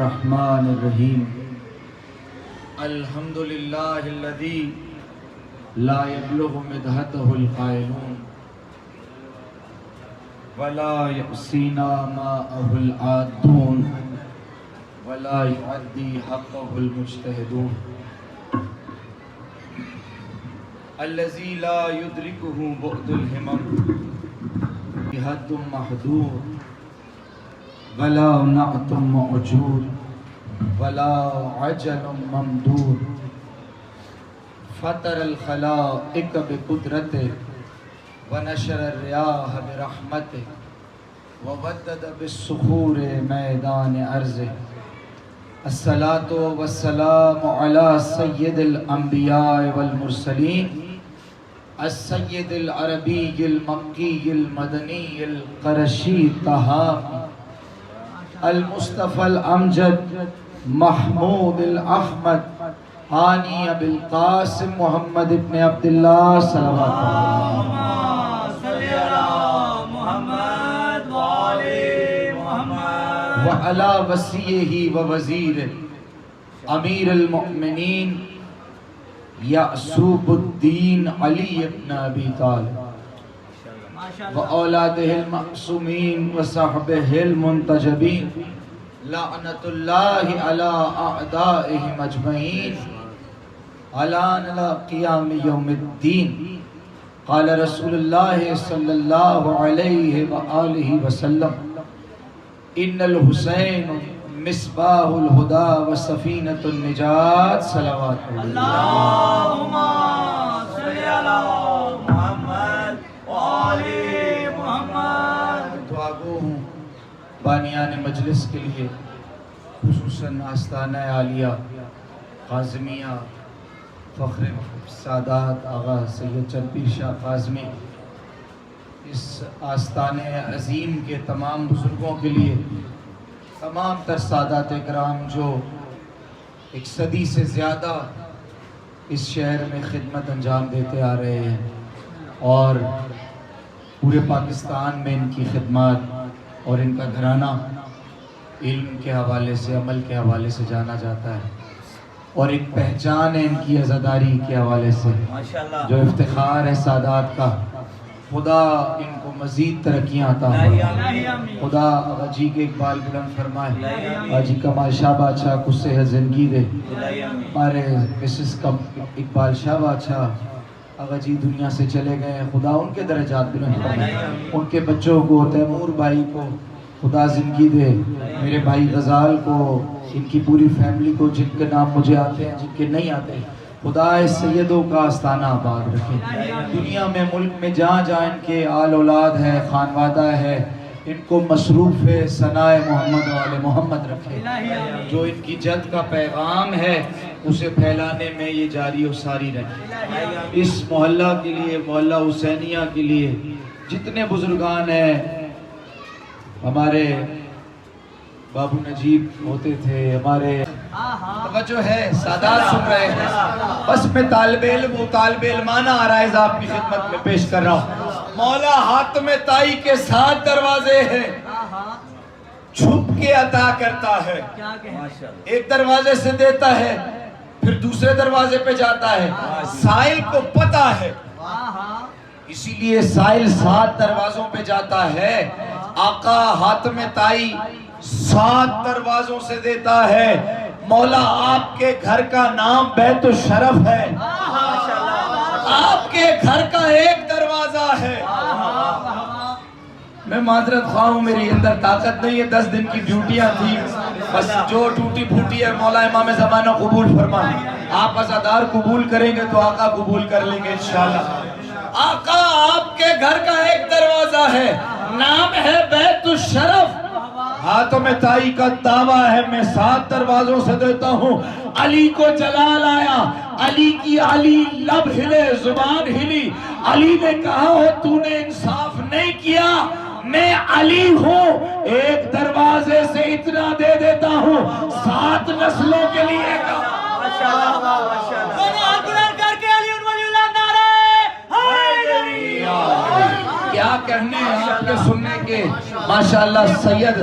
الرحمن الرحیم الحمد للہ الذی لا یبلغ مدحتہ القائلون ولا یحصینا ماءہ العادون ولا یعدی حقہ المجتہدون الذی لا یدرکہ بعد الہمم حد محدود ولا نعت معجول ولا عجل ممدود فطر الخلائق بقدرته ونشر الرياح برحمته وودد بالصخور میدان ارضه الصلاة والسلام على سید الانبیاء والمرسلین السید العربی المکی المدنی القرشی الطہامی المصطفى الامجد محمود الاحمد حانی ابی القاسم محمد ابن عبداللہ صلوات وعلى وصیہ ووزیر امیر المؤمنین یعصوب الدین علی ابن ابی طالب وأولادہ المعصومین وصحبہ المنتجبین لعنت اللہ علی اعدائہم اجمعین علان قیام یوم الدین قال رسول اللہ صلی اللہ علیہ وآلہ وسلم ان الحسین مصباح الہدى وسفینۃ النجات صلوات اللہم صلی علی محمد وآلِ محمد۔ دعا گو ہوں بانیان مجلس کے لیے، خصوصاً آستانہ عالیہ قاظمیہ فخر سادات آغا سید چرپیر شاہ قاظمی، اس آستانہ عظیم کے تمام بزرگوں کے لیے، تمام تر سادات کرام جو ایک صدی سے زیادہ اس شہر میں خدمت انجام دیتے آ رہے ہیں اور پورے پاکستان میں ان کی خدمات اور ان کا گھرانہ علم کے حوالے سے، عمل کے حوالے سے جانا جاتا ہے، اور ایک پہچان ہے ان کی عزاداری کے حوالے سے جو افتخار ہے سادات کا۔ خدا ان کو مزید ترقیاں عطا فرمائے، خدا آغا جی کے اقبال بلند فرمائے، آغا جی کا ماشاء بادشاہ کو صحت زندگی دے، ہمارے مسز کا اقبال شاہ بادشاہ آغا جی دنیا سے چلے گئے ہیں، خدا ان کے درجات بلند فرمائے، ان کے بچوں کو، تیمور بھائی کو خدا زندگی دے، میرے بھائی غزال کو، ان کی پوری فیملی کو، جن کے نام مجھے آتے ہیں جن کے نہیں آتے، خدا اس سیدوں کا آستانہ آباد رکھے، دنیا میں ملک میں جہاں جہاں ان کے آل اولاد ہے، خانوادہ ہے، ان کو مصروف ثناء محمد و آل محمد رکھے، جو ان کی جد کا پیغام ہے اسے پھیلانے میں یہ جاری و ساری رکھے۔ اس محلہ کے لیے، محلہ حسینیہ کے لیے جتنے بزرگان ہیں، ہمارے بابو نجیب ہوتے تھے، ہمارے توجہ ہے، سادات سن رہے ہیں، بس میں طالب علمانہ آرائز آپ کی خدمت میں پیش کر رہا ہوں۔ مولا حاتم طائی کے 7 دروازے ہیں، چھپ کے عطا کرتا ہے، ایک دروازے سے دیتا ہے پھر دوسرے دروازے پہ جاتا ہے، سائل کو پتہ ہے، اسی لیے سائل 7 دروازوں پہ جاتا ہے، آقا حاتم طائی 7 دروازوں سے دیتا ہے۔ مولا آپ کے گھر کا نام بیت الشرف ہے، آپ کے گھر کا ایک دروازہ ہے۔ میں معذرت خواہ ہوں، میری اندر طاقت نہیں ہے، 10 دن کی ڈیوٹیاں تھی، بس جو ٹوٹی پھوٹی ہے مولا امام زمانہ قبول فرمائے، آپ عزادار قبول کریں گے تو آقا قبول کر لیں گے انشاءاللہ۔ آقا آپ کے گھر کا ایک دروازہ ہے، نام ہے بیت الشرف، حاتم طائی کا دعویٰ ہے میں 7 دروازوں سے دیتا ہوں۔ علی کو جلال آیا، علی کی علی لب ہلے، زبان ہلی، علی نے کہا ہو تو نے انصاف نہیں کیا، میں علی ہوں، ایک دروازے سے اتنا دے دیتا ہوں 7 نسلوں کے لیے۔ کیا کہنے ہیں آپ کے سننے کے، ماشاءاللہ سید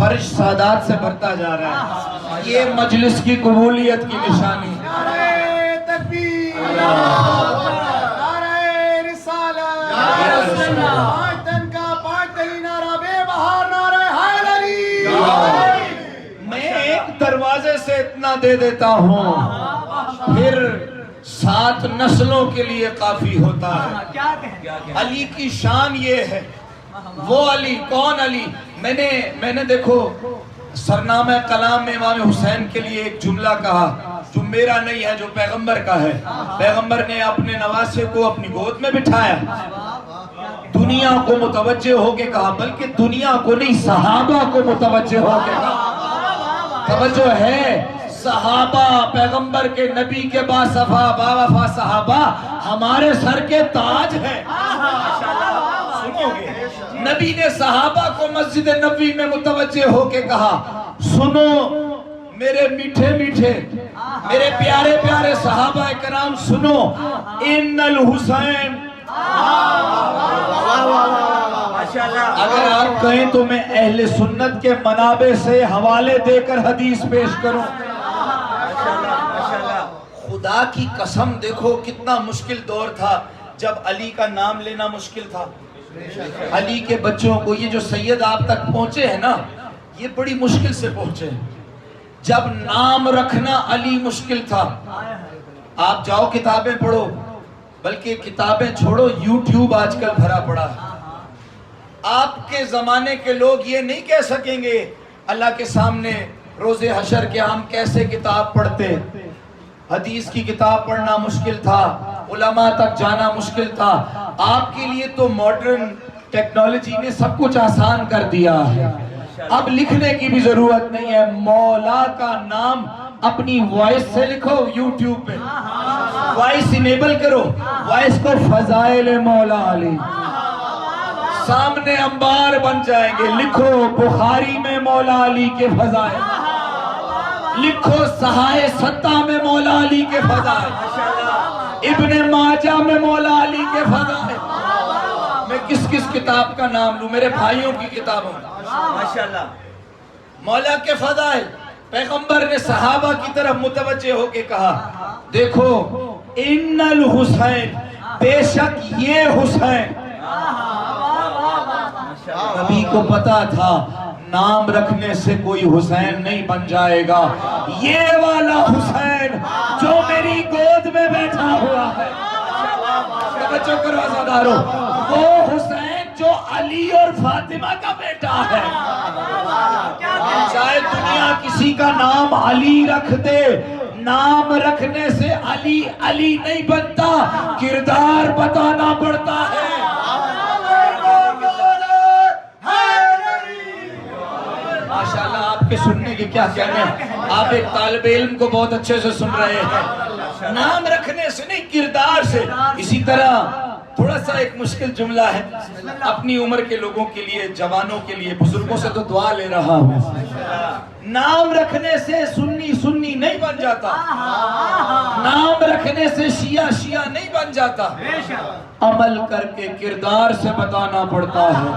فرش سعادات سے بھرتا جا رہا ہے. یہ مجلس کی قبولیت کی نشانی. نعرہ تکبیر، نعرہ رسالت، پانچ کا پانچ ترین نعرہ بے بہار نعرہ حیدری. میں ایک دروازے سے اتنا دے دیتا ہوں، پھر 7 نسلوں کے لیے کافی ہوتا ہے. کیا کہیں؟ علی کی شان یہ ہے. وہ علی کون علی؟ میں نے دیکھو سرنامہ کلام میں امام حسین کے لیے ایک جملہ کہا جو میرا نہیں ہے، جو پیغمبر کا ہے. پیغمبر نے اپنے نواسے کو اپنی گود میں بٹھایا، دنیا کو متوجہ ہو کے کہا، بلکہ دنیا کو نہیں صحابہ کو متوجہ ہو کے کہا. توجہ ہے، صحابہ پیغمبر کے نبی کے باصفا باوفا صحابہ ہمارے سر کے تاج ہیں. سنو گے، نبی نے صحابہ کو مسجد نبوی میں متوجہ ہو کے کہا، سنو میرے میٹھے میٹھے میرے پیارے پیارے صحابہ کرام، سنو ان الحسین. اگر آپ کہیں تو میں اہل سنت کے منابع سے حوالے دے کر حدیث پیش کروں. خدا کی قسم دیکھو کتنا مشکل دور تھا جب علی کا نام لینا مشکل تھا. علی کے بچوں کو، یہ جو سید آپ تک پہنچے ہیں نا، یہ بڑی مشکل سے پہنچے ہیں. جب نام رکھنا علی مشکل تھا. آپ جاؤ کتابیں پڑھو، بلکہ کتابیں چھوڑو، یوٹیوب آج کل بھرا پڑا ہے. آپ کے زمانے کے لوگ یہ نہیں کہہ سکیں گے اللہ کے سامنے روز حشر کے ہم کیسے کتاب پڑھتے. حدیث کی کتاب پڑھنا مشکل تھا، علماء تک جانا مشکل تھا. آپ کے لیے تو ماڈرن ٹیکنالوجی نے سب کچھ آسان کر دیا ہے. اب لکھنے کی بھی ضرورت نہیں ہے. مولا کا نام اپنی وائس سے لکھو، یوٹیوب پہ وائس انیبل کرو، وائس کو فضائل مولا علی، سامنے انبار بن جائیں گے. لکھو بخاری میں مولا علی کے فضائل، لکھو صحائح ستہ میں مولا علی کے فضائل، ابن ماجہ میں مولا علی کے فضائل. میں کس کتاب کا نام لوں؟ میرے بھائیوں کی کتابوں. ماشاءاللہ مولا کے فضائل. پیغمبر نے صحابہ کی طرف متوجہ ہو کے کہا، دیکھو ان الحسین، بے شک یہ حسین. نبی کو پتا تھا نام رکھنے سے کوئی حسین نہیں بن جائے گا. یہ والا حسین جو میری گود میں بیٹھا ہوا ہے، توجہ کرو عزادارو، وہ حسین جو علی اور فاطمہ کا بیٹا ہے. چاہے دنیا کسی کا نام علی رکھ دے، نام رکھنے سے علی علی نہیں بنتا، کردار بتانا پڑتا ہے. ماشاءاللہ آپ کے سننے کی کیا کہنے ہیں. آپ ایک طالب علم کو بہت اچھے سے سن رہے ہیں. نام رکھنے سے نہیں، کردار سے. اسی طرح تھوڑا سا ایک مشکل جملہ ہے اپنی عمر کے لوگوں کے لیے، جوانوں کے لیے، بزرگوں سے تو دعا لے رہا ہوں. نام رکھنے سے سنی سنی نہیں بن جاتا، نام رکھنے سے شیعہ شیعہ نہیں بن جاتا. عمل کر کے کردار سے بتانا پڑتا ہے.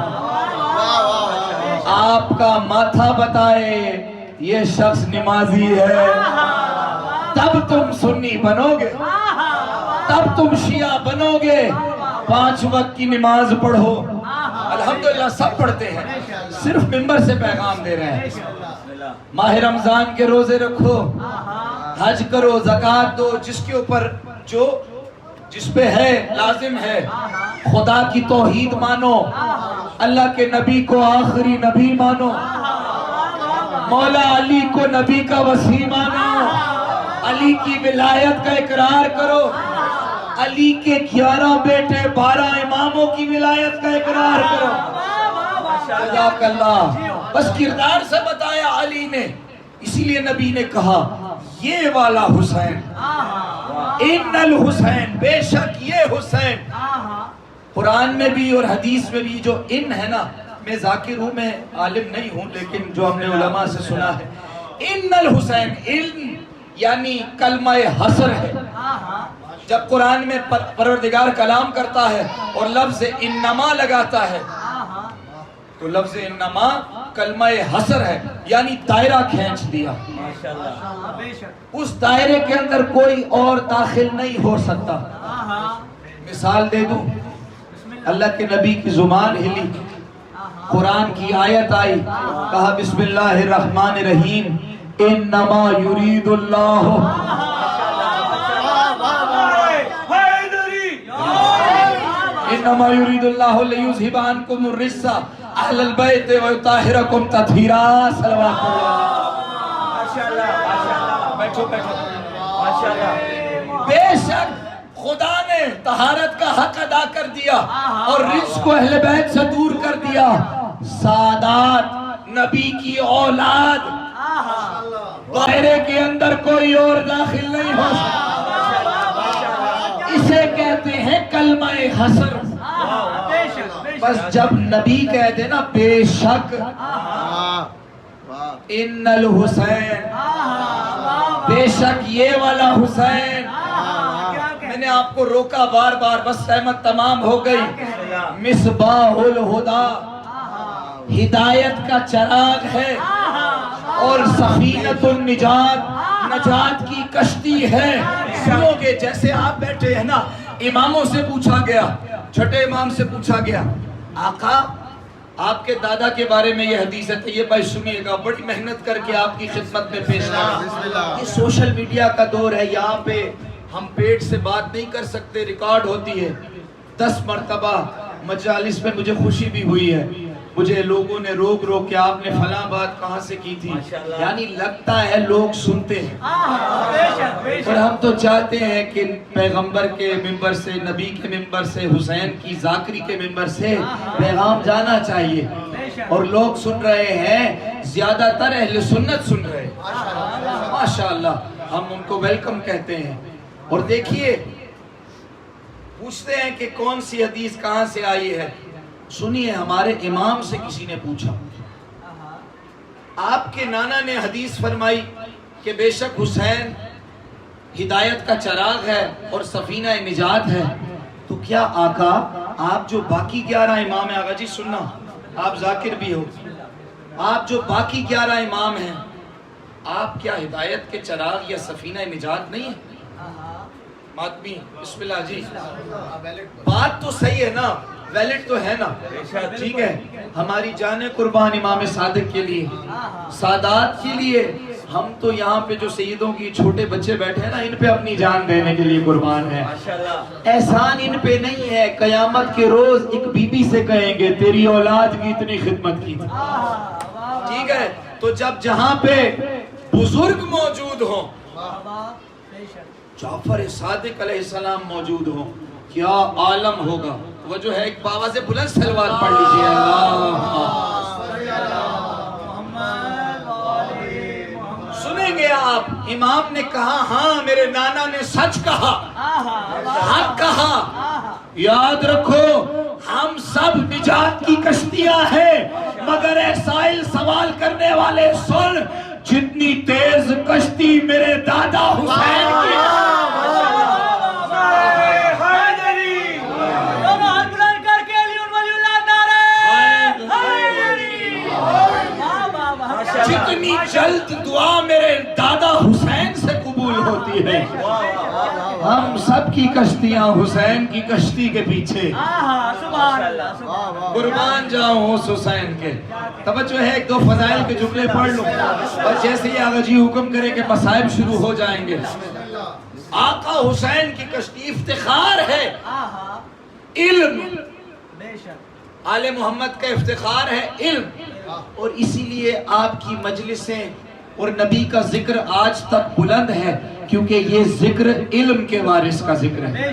آپ کا ماتھا بتائے یہ شخص نمازی ہے، تب تم سنی بنو گے، تب تم شیعہ بنو گے. 5 وقت کی نماز پڑھو، الحمدللہ سب پڑھتے ہیں، صرف ممبر سے پیغام دے رہے ہیں. ماہ رمضان کے روزے رکھو، حج کرو، زکوٰۃ دو، جس کے اوپر جو جس پہ ہے لازم ہے. خدا کی توحید مانو، اللہ کے نبی کو آخری نبی مانو، مولا علی کو نبی کا وصی مانو، علی کی ولایت کا اقرار کرو، علی کے 11 بیٹے 12 اماموں کی ولایت کا اقرار کرو. جزاک اللہ. بس کردار سے بتایا علی نے، اسی لیے نبی نے کہا یہ والا حسین، ان الحسین، بے شک یہ حسین. قرآن میں بھی اور حدیث میں بھی جو ان ہے نا، میں ذاکر ہوں، میں عالم نہیں ہوں، لیکن جو ہم نے علماء سے سنا ہے، ان الحسین، ان یعنی کلمہ حصر ہے. جب قرآن میں پروردگار کلام کرتا ہے اور لفظ انما لگاتا ہے تو لفظ انما کلمہ حصر ہے، یعنی دائرہ کھینچ دیا، اس دائرے کے اندر کوئی اور داخل نہیں ہو سکتا۔ مثال دے دوں، اللہ کے نبی کی زبان ہلی، قرآن کی آیت آئی، کہا بسم اللہ الرحمن الرحیم، انما یرید اللہ انما یرید اللہ لیذھب عنکم الرجس اہل البیت ویطہرکم تطہیرا۔ صلوات اللہ۔ بیٹھو بیٹھو۔ بے شک خدا نے طہارت کا حق ادا کر دیا اور رجس کو اہل بیت سے دور کر دیا۔ سادات نبی کی اولاد دائرے کے اندر کوئی اور داخل نہیں ہو سکتا، اسے کہتے ہیں کلمہ حصر۔ بس جب نبی کہہ دے نا بے شک ان الحسین، بے شک یہ والا حسین، میں نے آپ کو روکا بار بار، بس احمد تمام ہو گئی۔ مصباح الہدی، ہدایت کا چراغ ہے، اور سفینۃ النجات، نجات کی کشتی ہے۔ سنو گے، جیسے آپ بیٹھے ہیں نا، اماموں سے پوچھا گیا، چھٹے امام سے پوچھا گیا، آقا آپ کے دادا کے بارے میں یہ حدیث ہے، طیب بھائی سنیے گا، بڑی محنت کر کے آپ کی خدمت میں پیش کیا۔ یہ سوشل میڈیا کا دور ہے، یہاں پہ ہم پیٹ سے بات نہیں کر سکتے، ریکارڈ ہوتی ہے۔ 10 مرتبہ مجالس میں مجھے خوشی بھی ہوئی ہے، مجھے لوگوں نے روک روک کے آپ نے فلاں بات کہاں سے کی تھی، یعنی لگتا ہے لوگ سنتے ہیں، اور ہم تو چاہتے ہیں کہ پیغمبر کے منبر سے، نبی کے منبر سے، حسین کی ذاکری کے منبر سے پیغام جانا چاہیے، اور لوگ سن رہے ہیں، زیادہ تر اہل سنت سن رہے ہیں، ماشاءاللہ، ہم ان کو ویلکم کہتے ہیں۔ اور دیکھیے، پوچھتے ہیں کہ کون سی حدیث کہاں سے آئی ہے، سنیے، ہمارے امام سے کسی نے پوچھا، آپ کے نانا نے حدیث فرمائی کہ بے شک حسین ہدایت کا چراغ ہے اور سفینہ نجات ہے، تو کیا آقا آپ جو باقی 11 امام ہیں، آقا جی سننا، آپ ذاکر بھی ہو، آپ جو باقی 11 امام ہیں، آپ کیا ہدایت کے چراغ یا سفینہ نجات نہیں ہیں؟ ماتمی بسم اللہ جی، بات تو صحیح ہے نا، ویلڈ تو ہے نا، ٹھیک ہے، ہماری جان قربان امام صادق کے لیے، سادات کے لیے، ہم تو یہاں پہ جو سیدوں کی چھوٹے بچے بیٹھے ہیں نا، ان پہ اپنی جان دینے کے لیے قربان ہے۔ احسان ان پہ نہیں ہے، قیامت کے روز ایک بی بی سے کہیں گے تیری اولاد کی اتنی خدمت کی تھی، ٹھیک ہے، تو جب جہاں پہ بزرگ موجود ہوں، جعفر صادق علیہ السلام موجود ہوں، کیا عالم ہوگا۔ وہ جو ہے ایک بابا سے بلند صلوات پڑھ لیجئے، سنیں گے آپ، امام نے کہا ہاں میرے نانا نے سچ کہا، حق کہا، یاد رکھو ہم سب نجات کی کشتیاں ہیں، مگر اے سائل سوال کرنے والے سن، جتنی تیز کشتی میرے دادا حسین کی، جتنی جلد دعا میرے دادا حسین سے قبول ہوتی ہے، ہم سب کی کشتیاں حسین کی کشتی کے پیچھے، قربان جاؤں اس حسین کے۔ توجہ ہے، ایک دو فضائل کے جملے پڑھ لوں، بس جیسے ہی آقا جی حکم کرے کہ مصائب شروع ہو جائیں گے۔ آقا حسین کی کشتی افتخار ہے، علم، آل محمد کا افتخار ہے علم، اور اسی لیے آپ کی مجلسیں اور نبی کا ذکر آج تک بلند ہے، کیونکہ یہ ذکر علم کے وارث کا ذکر ہے۔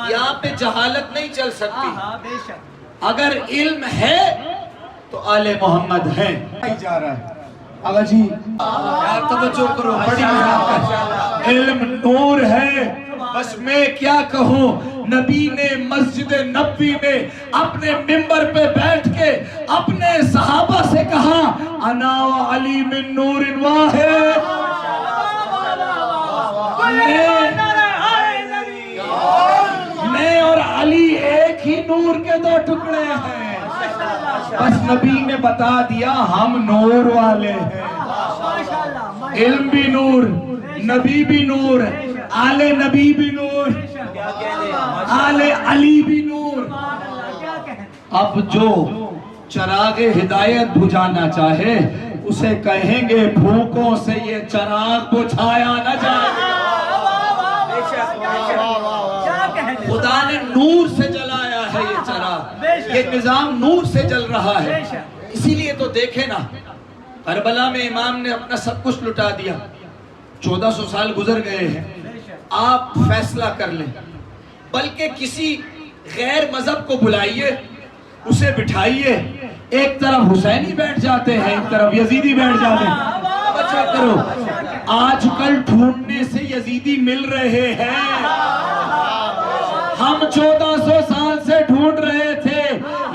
یہاں پہ جہالت نہیں چل سکتی، اگر علم ہے تو آل محمد ہے۔ جا رہا ہے آقا جی، یار توجہ کرو، بڑی محنت کر، علم نور ہے، بس میں کیا کہوں، نبی نے مسجد نبوی میں اپنے منبر پہ بیٹھ کے اپنے صحابہ سے کہا انا و علی من نور واحد، میں اور علی ایک ہی نور کے دو ٹکڑے ہیں۔ بس نبی نے بتا دیا ہم نور والے ہیں. علم بھی نور, نبی بھی نور, آل نبی بھی نور, آل علی بھی نور. اب جو چراغ ہدایت بجھانا چاہے اسے کہیں گے بھوکوں سے یہ چراغ بجھایا نہ جائے. خدا نے نور سے جلایا ہے یہ چراغ, یہ نظام نور سے جل رہا ہے. اسی لیے تو دیکھیں نا, کربلا میں امام نے اپنا سب کچھ لٹا دیا, 1400 سال گزر گئے ہیں. آپ فیصلہ کر لیں, بلکہ کسی غیر مذہب کو بلائیے, اسے بٹھائیے, ایک طرف حسینی بیٹھ جاتے ہیں, ایک طرف یزیدی بیٹھ جاتے ہیں. اچھا کرو, آج کل ڈھونڈنے سے یزیدی مل رہے ہیں. ہم 1400 سال سے ڈھونڈ رہے تھے,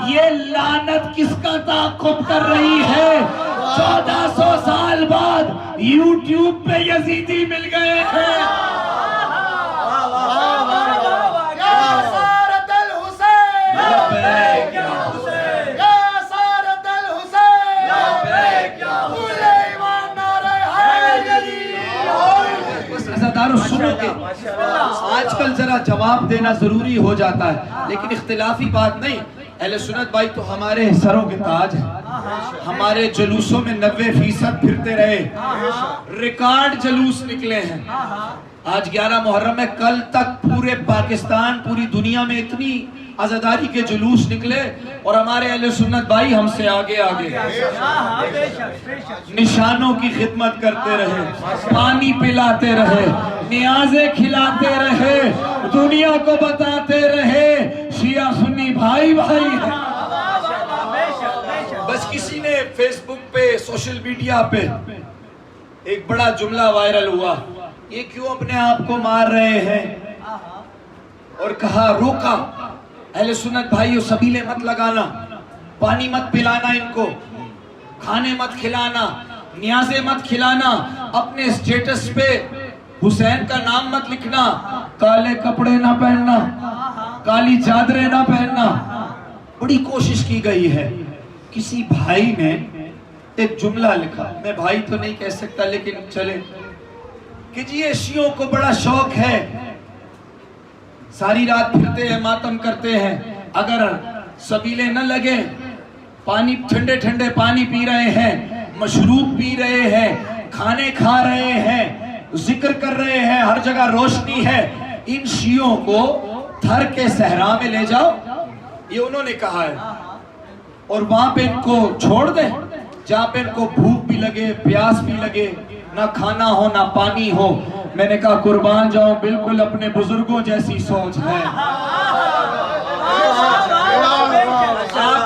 یہ لعنت کس کا تعاقب کر رہی ہے. 1400 سال بعد یوٹیوب پہ یزیدی مل گئے ہیں. آج کل ذرا جواب دینا ضروری ہو جاتا ہے, لیکن اختلافی بات نہیں. اہل سنت بھائی تو ہمارے سروں کے تاج ہیں. ہمارے جلوسوں میں 90% پھرتے رہے, ریکارڈ جلوس نکلے ہیں. آج 11 محرم ہے, کل تک پورے پاکستان, پوری دنیا میں اتنی عزاداری کے جلوس نکلے, اور ہمارے اہل سنت بھائی ہم سے آگے آگے نشانوں کی خدمت کرتے رہے, پانی پلاتے رہے, نیازیں کھلاتے رہے, دنیا کو بتاتے رہے شیعہ سنی بھائی بھائی ہیں. بس کسی نے فیس بک پہ, سوشل میڈیا پہ ایک بڑا جملہ وائرل ہوا, یہ کیوں اپنے آپ کو مار رہے ہیں, اور کہا روکا اہل سنت بھائیو, سبیلے مت لگانا, پانی مت پلانا, ان کو کھانے مت کھلانا, نیازیں مت کھلانا, اپنے اسٹیٹس پہ حسین کا نام مت لکھنا, کالے کپڑے نہ پہننا, کالی چادریں نہ پہننا. بڑی کوشش کی گئی ہے. کسی بھائی نے ایک جملہ لکھا, میں بھائی تو نہیں کہہ سکتا لیکن چلے, کہ جی یہ شیعوں کو بڑا شوق ہے, ساری رات پھرتے ہیں, ماتم کرتے ہیں, اگر سبیلے نہ لگیں, پانی ٹھنڈے ٹھنڈے پانی پی رہے ہیں, مشروب پی رہے ہیں, کھانے کھا رہے ہیں, ذکر کر رہے ہیں, ہر جگہ روشنی ہے, ان شیعوں کو تھر کے صحرا میں لے جاؤ, یہ انہوں نے کہا ہے, اور وہاں پہ ان کو چھوڑ دیں جہاں پہ ان کو بھوک بھی لگے, پیاس بھی لگے, نہ کھانا ہو نہ پانی ہو. میں نے کہا قربان جاؤں, بالکل اپنے بزرگوں جیسی سوچ ہے.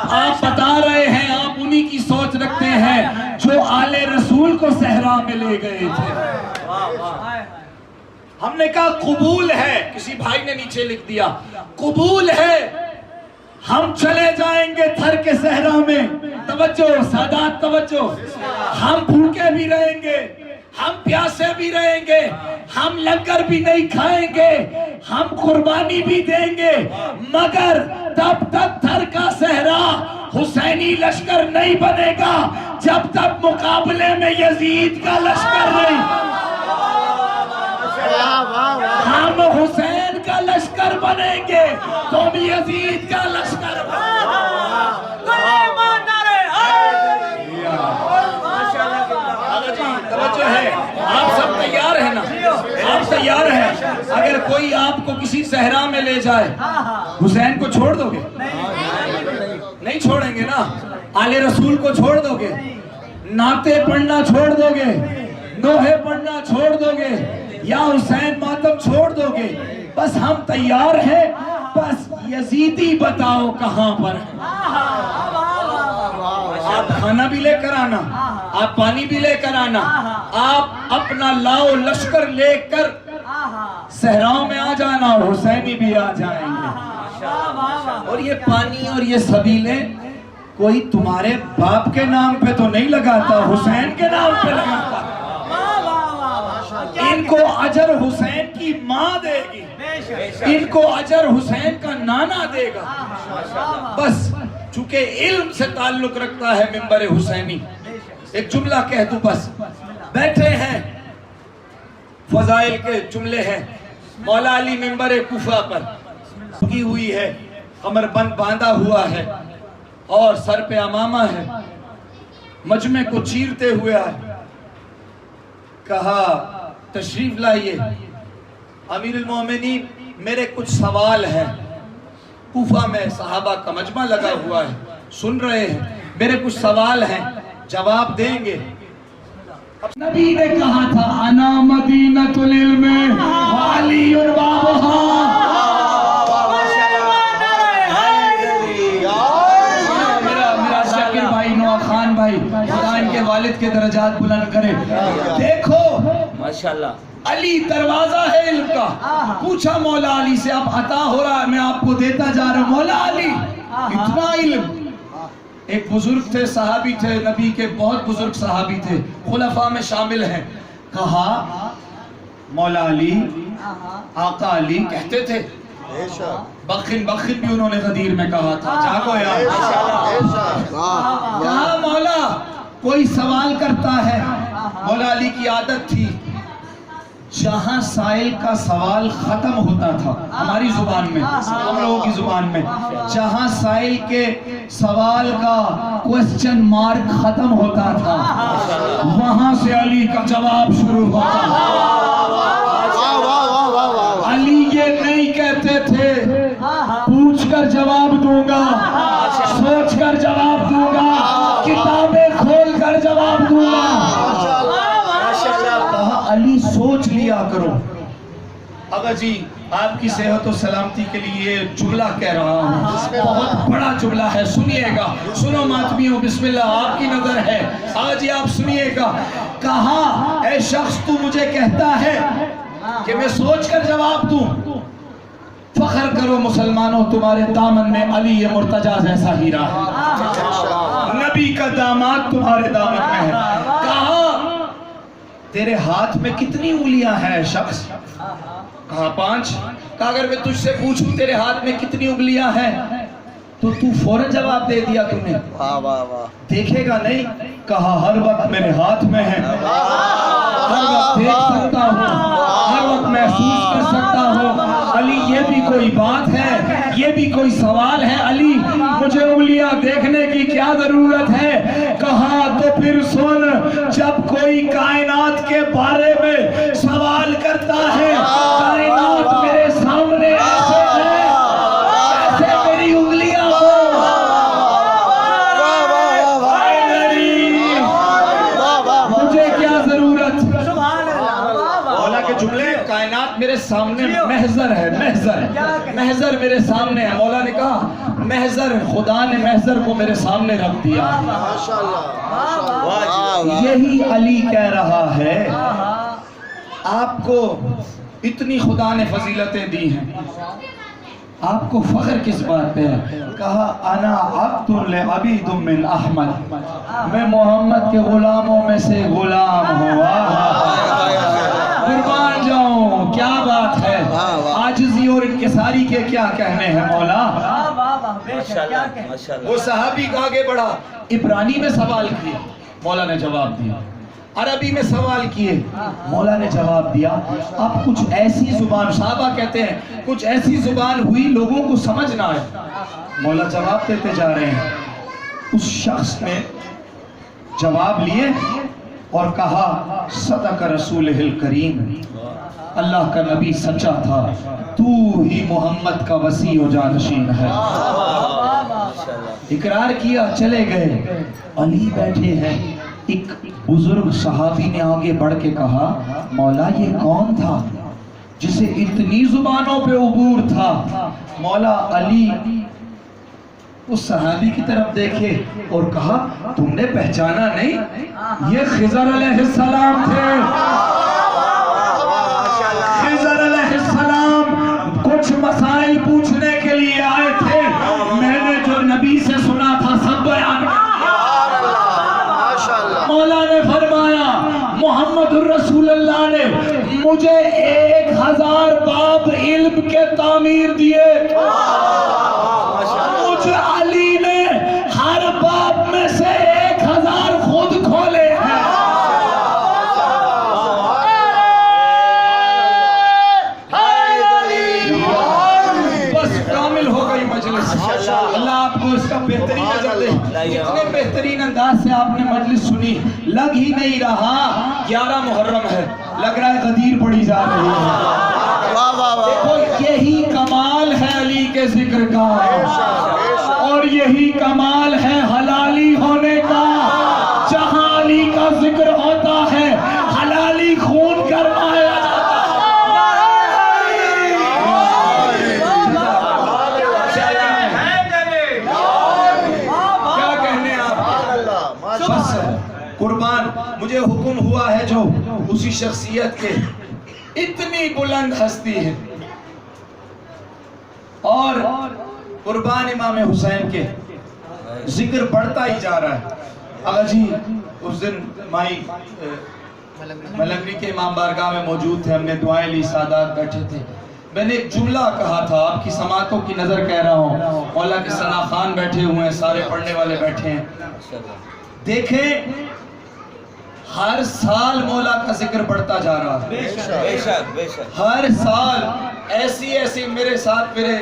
آپ بتا رہے ہیں آپ انہی کی سوچ رکھتے ہیں جو آل رسول کو صحرا میں لے گئے تھے. ہم نے کہا قبول ہے, کسی بھائی نے نیچے لکھ دیا قبول ہے, ہم چلے جائیں گے تھر کے صحرا میں. توجہ سادات توجہ, ہم بھوکے بھی رہیں گے, ہم پیاسے بھی رہیں گے, ہم لنگر بھی نہیں کھائیں گے, ہم قربانی بھی دیں گے, مگر تب تک تھر کا صحرا حسینی لشکر نہیں بنے گا جب تک مقابلے میں یزید کا لشکر نہیں. ہم حسین کا لشکر بنیں گے, تم یزید کا لشکر بنیں گے. توجہ ہے, آپ سب تیار ہیں نا, آپ تیار ہیں. اگر کوئی آپ کو کسی صحرا میں لے جائے, حسین کو چھوڑ دو گے؟ نہیں چھوڑیں گے نا. آل رسول کو چھوڑ دو گے؟ نعتیں پڑھنا چھوڑ دو گے؟ نوحے پڑھنا چھوڑ دو گے؟ یا حسین ماتم چھوڑ دو گے؟ بس ہم تیار ہیں, بس یزیدی بتاؤ کہاں پر ہے. آپ کھانا بھی لے کر آنا, آپ پانی بھی لے کر آنا, آپ اپنا لاؤ لشکر لے کر صحراؤں میں آ جانا, اور حسینی بھی آ جائیں گے. اور یہ پانی اور یہ سبیلے کوئی تمہارے باپ کے نام پہ تو نہیں لگاتا, حسین کے نام پہ لگاتا. ان کو اجر حسین کی ماں دے گی, ان کو اجر حسین کا نانا دے گا. بس چونکہ علم سے تعلق رکھتا ہے منبر حسینی، ایک جملہ کہہ دوں بس. بیٹھے ہیں، فضائل کے جملے ہیں. مولا علی منبر کوفہ پر کی ہوئی ہے، کمر بند باندھا ہوا ہے اور سر پہ امامہ ہے، مجمع کو چیرتے ہوئے آئے. کہا تشریف لائیے امیر المومنین، میرے کچھ سوال ہیں. کوفہ میں صحابہ کا مجمع لگا ہوا ہے، سن رہے ہیں، میرے کچھ سوال ہیں، جواب دیں گے. نبی نے کہا تھا انا مدینۃ العلم وعلی بابھا. میرا شاکر بھائی، نوا خان بھائی، خدا ان کے والد کے درجات بلند کرے. دیکھو ماشاءاللہ علی دروازہ ہے علم کا. پوچھا مولا علی سے، اب عطا ہو رہا ہے، میں آپ کو دیتا جا رہا ہوں. مولا علی اتنا علم. ایک بزرگ تھے، صحابی تھے، نبی کے بہت بزرگ صحابی تھے، خلفاء میں شامل ہیں. کہا مولا علی، آقا علی کہتے تھے، بخن بخن بھی انہوں نے غدیر میں کہا تھا. جاگو یار. کہا مولا کوئی سوال کرتا ہے. مولا علی کی عادت تھی، جہاں سائل کا سوال ختم ہوتا تھا، ہماری زبان میں، ہم لوگوں کی زبان میں، جہاں سائل کے سوال کا کوسچن مارک ختم ہوتا تھا، وہاں سے علی کا جواب شروع ہوتا. علی یہ نہیں کہتے تھے پوچھ کر جواب دوں گا، سوچ کر جواب دوں گا، کتابیں کھول کر جواب دوں گا. علی سوچ لیا کرو. اگر جی آپ کی صحت و سلامتی کے لیے جملہ کہہ رہا ہوں، بہت بڑا جملہ ہے، سنیے گا. سنو ماتمیوں، بسم اللہ، آپ کی نظر ہے. آج آپ سنیے گا. کہا اے شخص تو مجھے کہتا ہے کہ میں سوچ کر جواب دوں. فخر کرو مسلمانوں، تمہارے دامن میں علی مرتجیٰ جیسا ہیرا ہے، نبی کا داماد تمہارے دامن میں ہے. کہا تیرے ہاتھ میں کتنی انگلیاں ہیں شخص؟ کہا 5. کہا اگر میں تجھ سے پوچھوں تیرے ہاتھ میں کتنی انگلیاں ہیں تو تو فوراً جواب دے دیا تم نے، دیکھے گا نہیں. کہا ہر وقت میرے ہاتھ میں ہے، ہر وقت دیکھ سکتا ہوں، ہر وقت محسوس کر سکتا ہوں. علی یہ بھی کوئی بات ہے، یہ بھی کوئی سوال ہے. علی مجھے انگلیاں دیکھنے کی کیا ضرورت ہے؟ کہا تو پھر سن، جب کوئی کائنات کے بارے میں سوال کرتا ہے، کائنات میرے سامنے ایسے ہے ایسے میری انگلیاں ہو. مجھے کیا ضرورت؟ مولا کے جملے، کائنات میرے سامنے محضر ہے، محضر میرے سامنے ہے. مولا نے کہا محضر، خدا نے محضر کو میرے سامنے رکھ دیا. یہی علی کہہ رہا ہے آپ کو اتنی خدا نے فضیلتیں دی ہیں، آپ کو فخر کس بات پہ ہے؟ کہا انا عبد لعبید من احمد، میں محمد کے غلاموں میں سے غلام ہوں. قربان جاؤں، کیا بات ہے. عاجزی اور انکساری کے کیا کہنے ہیں مولا. وہ صحابی کا آگے بڑھا، عبرانی میں سوال کیا، مولا نے جواب دیا. عربی میں سوال کیے، مولا نے جواب دیا. اب کچھ ایسی زبان، صحابہ کہتے ہیں کچھ ایسی زبان ہوئی لوگوں کو سمجھ نہ آئے، مولا جواب دیتے جا رہے ہیں. اس شخص نے جواب لیے اور کہا صدق رسولہ الکریم، اللہ کا نبی سچا تھا، تو ہی محمد کا وسیع و جانشین ہے. اقرار کیا، چلے گئے. علی بیٹھے ہیں. ایک بزرگ صحابی نے آگے بڑھ کے کہا مولا یہ کون تھا جسے اتنی زبانوں پہ عبور تھا؟ مولا علی اس صحابی کی طرف دیکھے اور کہا تم نے پہچانا نہیں؟ یہ خضر علیہ السلام تھے. خضر علیہ السلام کچھ مسائل پوچھنے کے لیے آئے تھے. میں نے جو نبی سے سنا تھا سب بیان کیا. مولا نے فرمایا محمد الرسول اللہ نے مجھے 1000 باب علم کے تعمیر دیے. مجھے علی نے اللہ آپ کو اس کا بہترین اجر دے. اتنے بہترین انداز سے آپ نے مجلس سنی, لگ ہی نہیں رہا 11 محرم ہے, لگ رہا ہے غدیر پڑی جا رہی ہے. دیکھو یہی کمال ہے علی کے ذکر کا, اور یہی کمال ہے حلالی ہونے کا. جہاں علی کا ذکر ہوتا ہے حلالی خون گرمایا جاتا ہے. کیا کہنے آپ, بس قربان مجھے حکم ہوا ہے جو اسی شخصیت کے اتنی بلند ہستی ہے, اور قربان امام حسین کے ذکر بڑھتا ہی جا رہا ہے. آقا جی اس دن مائی ملنگری کے امام بارگاہ میں موجود تھے, ہم نے دعائیں لی, سادات بیٹھے تھے. میں نے ایک جملہ کہا تھا, آپ کی سماعتوں کی نظر کہہ رہا ہوں, مولا کے ثنا خان بیٹھے ہوئے ہیں, سارے پڑھنے والے بیٹھے ہیں. دیکھیں ہر سال مولا کا ذکر بڑھتا جا رہا ہے, بے شک ہر سال ایسی میرے ساتھ میرے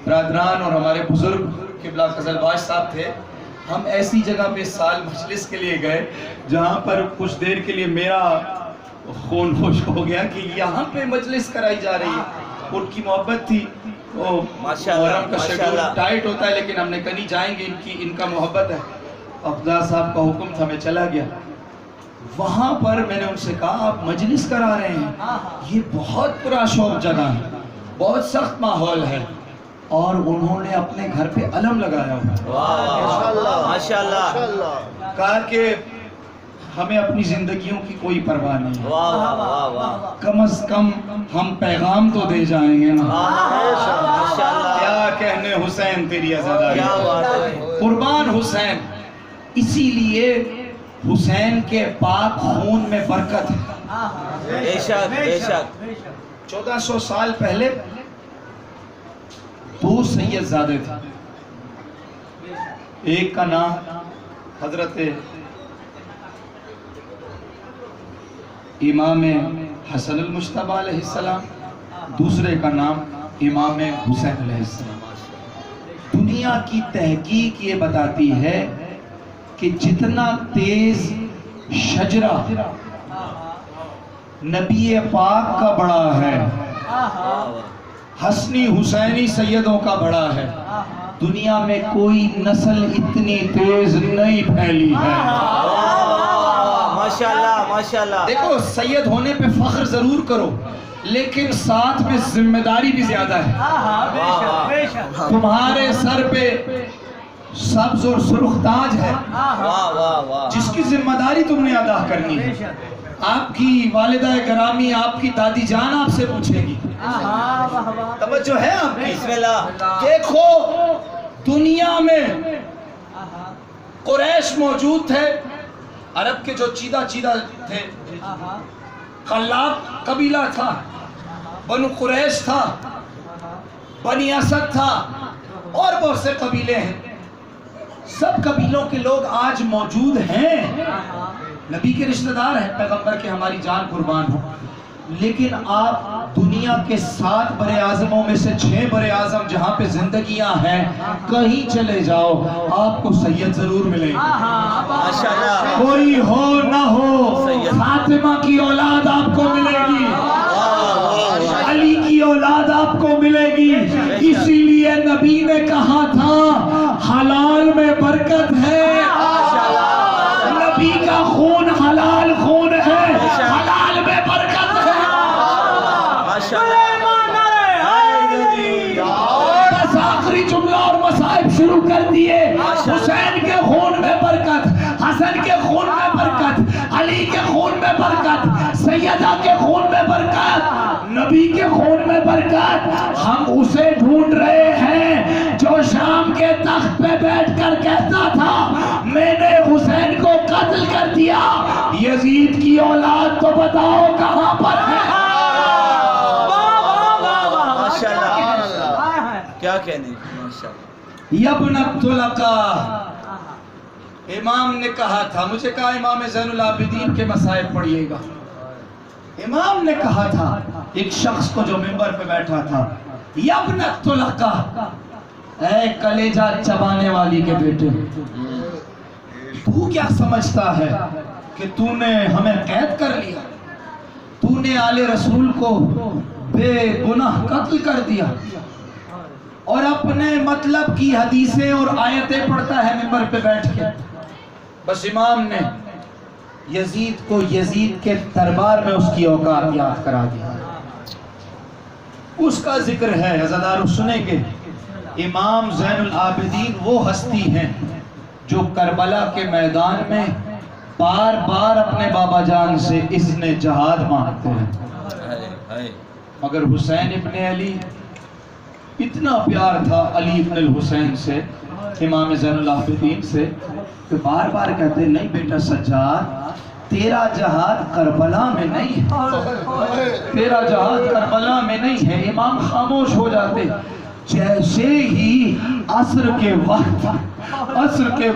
برادران اور ہمارے بزرگ قبلہ فضل باش صاحب تھے. ہم ایسی جگہ پہ سال مجلس کے لیے گئے جہاں پر کچھ دیر کے لیے میرا خون خشک ہو گیا کہ یہاں پہ مجلس کرائی جا رہی ہے. ان کی محبت تھی, محرم کا شیڈول ٹائٹ ہوتا ہے, لیکن ہم نے کہیں جائیں گے, ان کا محبت ہے. افضل صاحب کا حکم تھا, میں چلا گیا. وہاں پر میں نے ان سے کہا آپ مجلس کرا رہے ہیں, یہ بہت پرا شوق جگہ ہے, بہت سخت ماحول ہے, اور انہوں نے اپنے گھر پہ علم لگایا ہوا. ماشاءاللہ. کہا کہ ہمیں اپنی زندگیوں کی کوئی پرواہ نہیں, کم از کم ہم پیغام تو دے جائیں گے نا. کیا کہنے حسین تیری عزاداری, قربان حسین. اسی لیے حسین کے پاک خون میں برکت ہے. بے شک 1400 سال پہلے 2 سید زادے تھے. ایک کا نام حضرت امام حسن المجتبی علیہ السلام, دوسرے کا نام امام حسین علیہ السلام. دنیا کی تحقیق یہ بتاتی ہے کہ جتنا تیز شجرہ نبی پاک کا بڑا ہے, حسنی حسینی سیدوں کا بڑا ہے, دنیا میں کوئی نسل اتنی تیز نہیں پھیلی ہے. ماشاءاللہ. دیکھو سید ہونے پہ فخر ضرور کرو, لیکن ساتھ میں ذمہ داری بھی زیادہ ہے. تمہارے سر پہ سبز اور سرخ تاج ہے, جس کی ذمہ داری تم نے ادا کرنی ہے. آپ کی والدہ گرامی, آپ کی دادی جان آپ سے پوچھے گی, توجہ ہے آپ کی. بسم اللہ. دیکھو دنیا میں قریش موجود تھے, عرب کے جو چیدہ تھے, خلاق قبیلہ تھا, بنو قریش تھا, بنی اسد تھا, اور بہت سے قبیلے ہیں. سب قبیلوں کے لوگ آج موجود ہیں, نبی کے رشتہ دار ہیں, پیغمبر کے ہماری جان قربان ہو. لیکن آپ دنیا کے 7 بر اعظموں میں سے 6 بر اعظم جہاں پہ زندگیاں ہیں, کہیں چلے جاؤ آپ کو سید ضرور ملیں گے. ماشاءاللہ. کوئی ہو نہ ہو, فاطمہ کی اولاد آپ کو ملے گی, علی کی اولاد آپ کو ملے گی. اسی لیے نبی نے کہا تھا حلال میں برکت ہے. نبی کا خون حلال خون ہے, حلال میں برکت ہے. بس آخری جملہ اور مصائب شروع کر دیے. حسین کے خون میں برکت, حسن کے خون میں برکت, علی کے خون میں برکت, سیدہ کے خون میں برکت, نبی کے خون میں برکت. ہم اسے ڈھونڈ رہے ہیں جو شام کے تخت پہ بیٹھ کر کہتا تھا میں نے حسین کو قتل کر دیا. یزید کی اولاد تو بتاؤ کہاں پر ہے. کیا کہنے. یبن الطلقاء, امام نے کہا تھا, مجھے کہا امام زین العابدین کے مصائب پڑھیے گا. امام نے کہا تھا ایک شخص کو جو منبر پہ بیٹھا تھا, یبن الطلقاء, اے کلیجہ چبانے والی کے بیٹے، تو کیا سمجھتا ہے کہ تو نے ہمیں قید کر لیا؟ تو نے آل رسول کو بے گناہ قتل کر دیا اور اپنے مطلب کی حدیثیں اور آیتیں پڑھتا ہے منبر پہ بیٹھ کے۔ بس امام نے یزید کو یزید کے دربار میں اس کی اوقات یاد کرا دیا۔ اس کا ذکر ہے، عزادار سنیں گے، امام زین العابدین وہ ہستی ہیں جو کربلا کے میدان میں بار بار اپنے بابا جان سے اذن جہاد مانگتے ہیں، مگر حسین ابن علی اتنا پیار تھا علی ابن الحسین سے، امام زین العابدین سے، کہ بار بار کہتے نہیں بیٹا سجاد، تیرا جہاد کربلا میں نہیں ہے، تیرا جہاد کربلا میں نہیں ہے۔ امام خاموش ہو جاتے۔ جیسے ہی عصر کے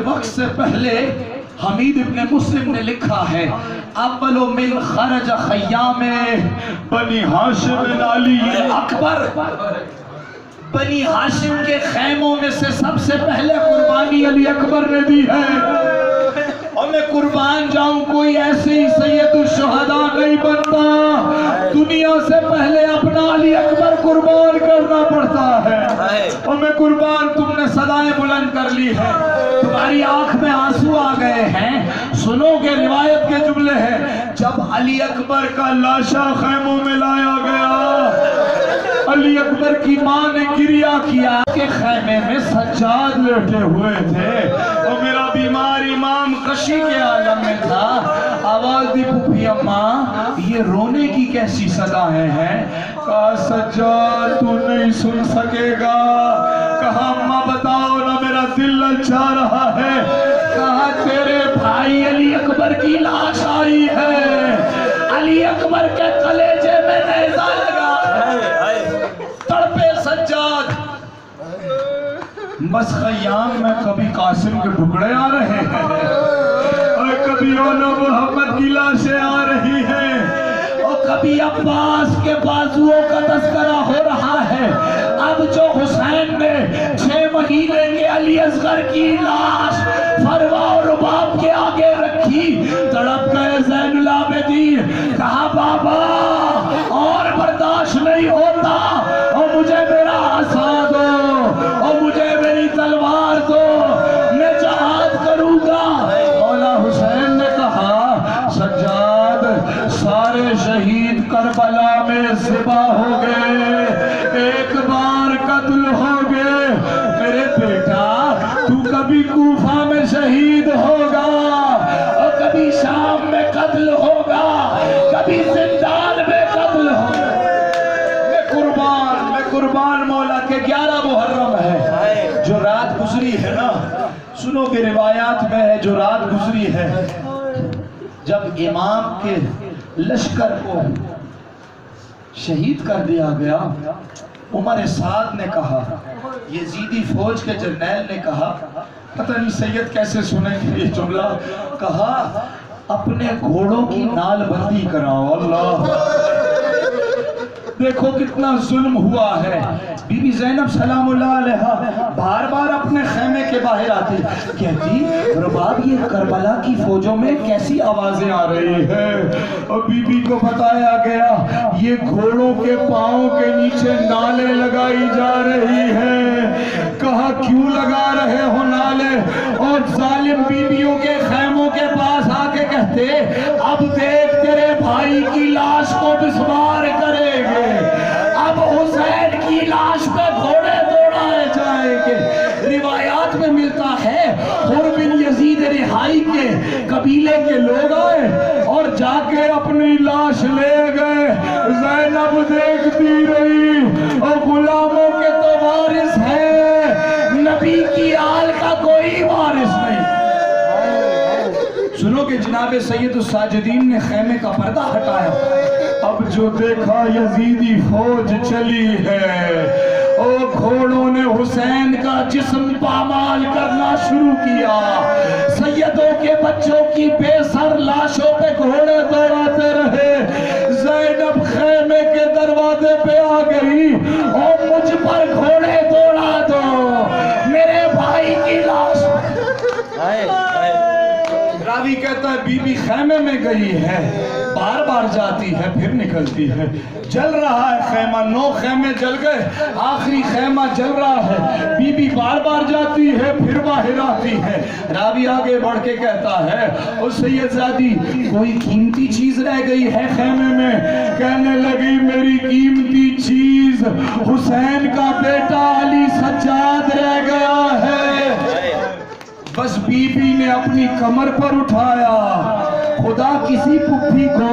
وقت سے پہلے حمید ابن مسلم نے لکھا ہے، اول من خرج خیام بنی ہاشم علی اکبر، بنی ہاشم کے خیموں میں سے سب سے پہلے قربانی علی اکبر نے دی ہے، اور میں قربان جاؤں کوئی ایسے ہی سید الشہداء نہیں بنتا، دنیا سے پہلے اپنا علی اکبر قربان کرنا پڑتا ہے، اور میں قربان، تم نے صدائیں بلند کر لی ہے، تمہاری آنکھ میں آنسو آ گئے ہیں، سنو کہ روایت کے جملے ہیں، جب علی اکبر کا لاشا خیموں میں لایا گیا، علی اکبر کی ماں نے گریہ کیا کہ خیمے میں سجاد لیٹے ہوئے تھے اور میرا بیمار امام خشی کے عالم میں تھا۔ آواز دی پھوپھی اماں، یہ رونے کی کیسی صدایں ہیں؟ کہا سجاد تو نہیں سن سکے گا۔ کہا اماں بتاؤ نا، میرا دل للچا رہا ہے۔ کہا تیرے بھائی علی اکبر کی لاش آئی ہے، علی اکبر کے کلیجے میں نیزہ لگا، تڑپے سجاد۔ بس خیام میں کبھی قاسم کے ٹکڑے آ رہے ہیں اور کبھی اولا محمد کی لاشیں آ رہی ہیں اور کبھی عباس کے بازوؤں کا تذکرہ ہو رہا ہے۔ اب جو حسین نے 6 مہینے کے علی اصغر کی لاش فروا اور رباب کے آگے رکھی، تڑپ گئے زین العابدین۔ کہا بابا اور برداشت نہیں ہوتا، اور مجھے میرا عصا دو اور مجھے میری تلوار دو، میں جہاد کروں گا۔ مولا حسین نے کہا سجاد، سارے شہید کربلا میں ذبح ہو گئے، ایک بار قتل ہو گئے، میرے بیٹا تو کبھی کوفہ میں شہید ہوگا اور کبھی شام میں قتل ہوگا، کبھی زندان میں قتل ہوگا۔ میں قربان مولا کے 11 محرم ہے، جو رات گزری ہے نا، سنو کہ روایات میں ہے، جو رات گزری ہے جب امام کے لشکر کو شہید کر دیا گیا، عمر سعد نے کہا، یزیدی فوج کے جرنیل نے کہا، پتہ نہیں سید کیسے سنیں گے یہ جملہ، کہا اپنے گھوڑوں کی نال بندی کراؤ۔ اللہ، دیکھو کتنا ظلم ہوا ہے۔ بی بی زینب سلام اللہ علیہا بار بار اپنے خیمے کے باہر آتی، کہتی رباب یہ کربلا کی فوجوں میں کیسی آوازیں آ رہی ہیں، اور بی بی کو بتایا گیا یہ گھوڑوں کے پاؤں کے نیچے نالے لگائی جا رہی ہیں۔ کہا کیوں لگا رہے ہو نالے؟ اور ظالم بیویوں کے خیموں کے پاس آ کے کہتے اب دیکھ تیرے بھائی کی لاش کو بسمار کرے گے، اب حسین کی لاش پہ گھوڑے دوڑائے جائیں گے۔ روایات میں ملتا ہے حر بن یزید رہائی کے قبیلے کے لوگ آئے اور جا کے اپنی لاش لے گئے۔ زینب دیکھتی رہی، اور غلاموں کے تو وارث ہیں، نبی کی آل کا کوئی وارث نہیں۔ سنو کہ جناب سید الساجدین نے خیمے کا پردہ ہٹایا، اب جو دیکھا یزیدی فوج چلی ہے، اور گھوڑوں نے حسین کا جسم پامال کرنا شروع کیا، سیدوں کے بچوں کی بے سر لاشوں پہ گھوڑے دوڑاتے رہے۔ زینب خیمے کے دروازے پہ آ گئی، اور مجھ پر گھوڑے دوڑا دو، کہتا ہے بی بی خیمے میں گئی ہے، بار بار جاتی ہے پھر نکلتی ہے، جل رہا ہے خیمہ، 9 خیمے جل گئے، آخری خیمہ جل رہا ہے، بی بی بار بار جاتی ہے پھر باہر آتی ہے۔ راوی آگے بڑھ کے کہتا ہے او سید زادی کوئی قیمتی چیز رہ گئی ہے خیمے میں؟ کہنے لگی میری قیمتی چیز حسین کا بیٹا علی سجاد رہ گیا ہے۔ بس بی بی نے اپنی کمر پر اٹھایا، خدا کسی پپھی کو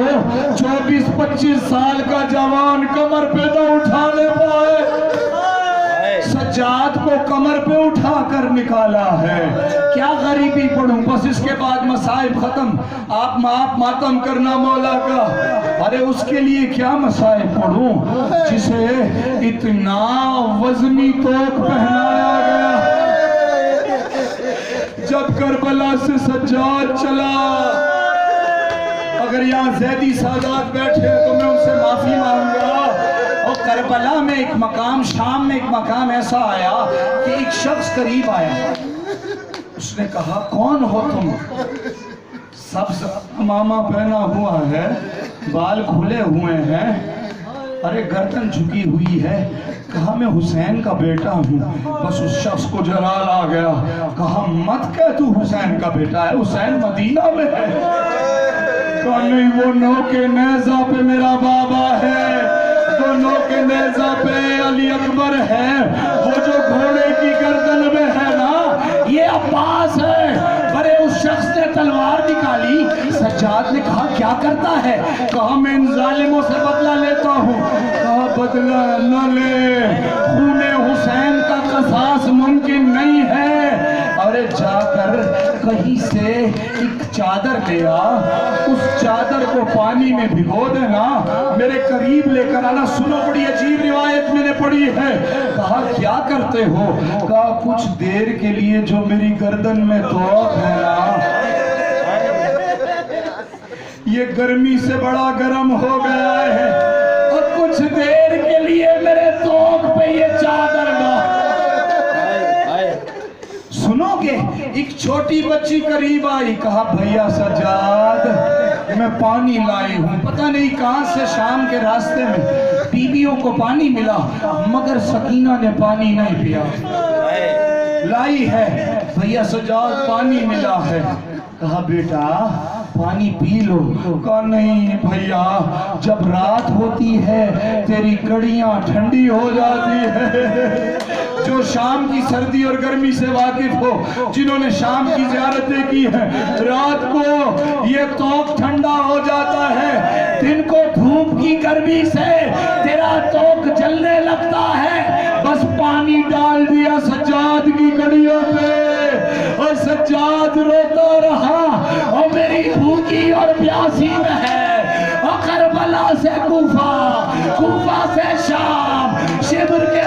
24-25 سال کا جوان کمر پہ نہ اٹھانے پائے، سجاد کو کمر پہ اٹھا کر نکالا ہے۔ کیا غریبی پڑھوں، بس اس کے بعد مصائب ختم، آپ ماتم کرنا مولا کا۔ ارے اس کے لیے کیا مصائب پڑھوں جسے اتنا وزنی توق پہنایا گیا۔ جب کربلا سے سجاد چلا، اگر یہاں زیدی سادات بیٹھے تو میں ان سے معافی مانگوں گا، اور کربلا میں ایک مقام، شام میں ایک مقام ایسا آیا کہ ایک شخص قریب آیا، اس نے کہا کون ہو تم؟ سبز امامہ پہنا ہوا ہے، بال کھلے ہوئے ہیں، ارے گردن جھکی ہوئی ہے۔ کہا میں حسین کا بیٹا ہوں۔ بس اس شخص کو جلال آ گیا، کہا مت کہ تو حسین کا بیٹا ہے، حسین مدینہ میں ہے۔ کہا نہیں، وہ نو کے نیزہ پہ میرا بابا ہے، وہ نو کے نیزہ پہ علی اکبر ہے، وہ جو گھوڑے کی گردن میں ہے نا یہ عباس ہے۔ برے اس شخص نے تلوار نکالی، سجاد نے کہا کیا کرتا ہے؟ کہا میں ان ظالموں سے بدلہ لیتا ہوں۔ کہا بدلہ نہ لے، خون حسین کا قصاص ممکن نہیں ہے۔ ارے جا کر کہیں سے ایک چادر لے آ، اس چادر کو پانی میں بھگو دینا، میرے قریب لے کر آنا۔ سنو بڑی عجیب روایت میں نے پڑھی ہے۔ کہا کیا کرتے ہو؟ کہا کچھ دیر کے لیے جو میری گردن میں توق ہے نا یہ گرمی سے بڑا گرم ہو گیا ہے، اور کچھ دیر کے لیے میرے توق پہ یہ چادر نا۔ سنو گے، ایک چھوٹی بچی قریب آئی، کہا بھیا سجاد میں پانی لائی ہوں، پتہ نہیں کہاں سے شام کے راستے میں بیویوں کو پانی ملا، مگر سکینہ نے پانی نہیں پیا۔ لائی ہے بھیا سجاد پانی ملا ہے۔ کہا بیٹا پانی پی لو۔ کہا نہیں بھیا، جب رات ہوتی ہے تیری کڑیاں ٹھنڈی ہو جاتی ہے۔ جو شام کی سردی اور گرمی سے واقف ہو، جنہوں نے شام کی زیارتیں کی ہیں، رات کو یہ توق ٹھنڈا ہو جاتا ہے، دن کو دھوپ کی گرمی سے تیرا توق جلنے لگتا ہے۔ بس پانی ڈال دیا سجاد کی کڑیوں پہ، اور سجاد روتا رہا، اور میری بھوکی اور پیاسی میں ہے، اور کربلا سے کوفہ، کوفہ سے شام، شبر کے